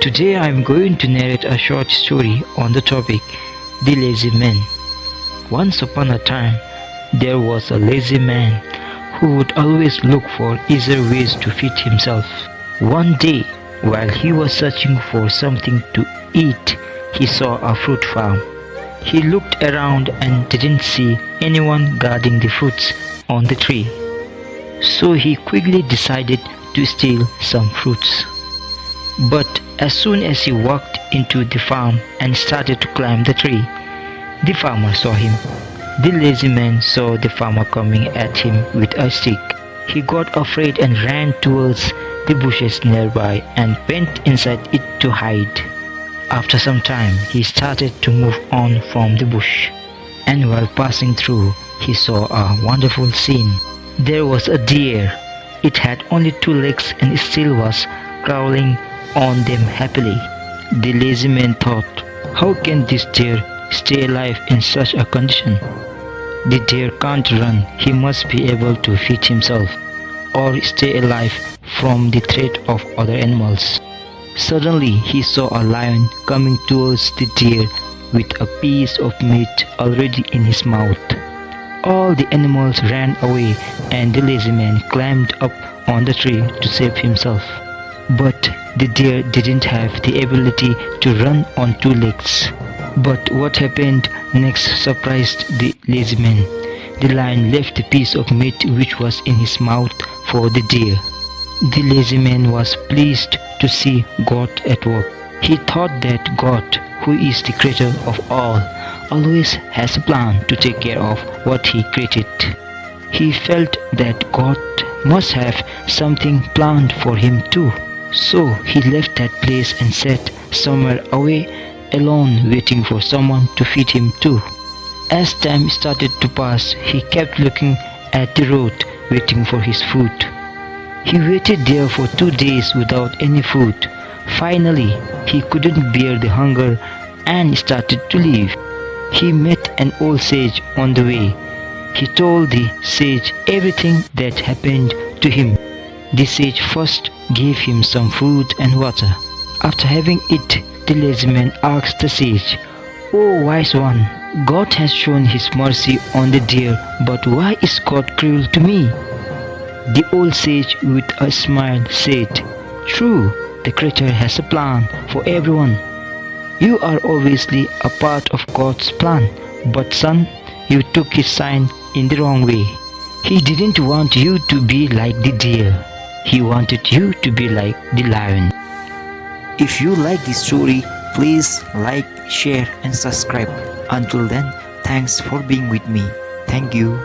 Today I am going to narrate a short story on the topic, The Lazy Man. Once upon a time, there was a lazy man who would always look for easier ways to feed himself. One day, while he was searching for something to eat, he saw a fruit farm. He looked around and didn't see anyone guarding the fruits on the tree. So he quickly decided to steal some fruits. But as soon as he walked into the farm and started to climb the tree, the farmer saw him. The lazy man saw the farmer coming at him with a stick. He got afraid and ran towards the bushes nearby and went inside it to hide. After some time, he started to move on from the bush, and while passing through, he saw a wonderful scene. There was a deer. It had only 2 legs and still was crawling on them happily. The lazy man thought, how can this deer stay alive in such a condition? The deer can't run. He must be able to feed himself or stay alive from the threat of other animals. Suddenly he saw a lion coming towards the deer with a piece of meat already in his mouth. All the animals ran away and the lazy man climbed up on the tree to save himself. But the deer didn't have the ability to run on 2 legs. But what happened next surprised the lazy man. The lion left the piece of meat which was in his mouth for the deer. The lazy man was pleased to see God at work. He thought that God, who is the creator of all, always has a plan to take care of what he created. He felt that God must have something planned for him too. So he left that place and sat somewhere away alone, waiting for someone to feed him too. As time started to pass, he kept looking at the road, waiting for his food. He waited there for 2 days without any food. Finally, he couldn't bear the hunger and started to leave. He met an old sage on the way. He told the sage everything that happened to him. The sage first gave him some food and water. After having it, the lazy man asked the sage, "Oh wise one, God has shown his mercy on the deer, but why is God cruel to me?" The old sage with a smile said, "True, the Creator has a plan for everyone. You are obviously a part of God's plan, but son, you took his sign in the wrong way. He didn't want you to be like the deer. He wanted you to be like the lion." If you like this story, please like, share and subscribe. Until then, thanks for being with me. Thank you.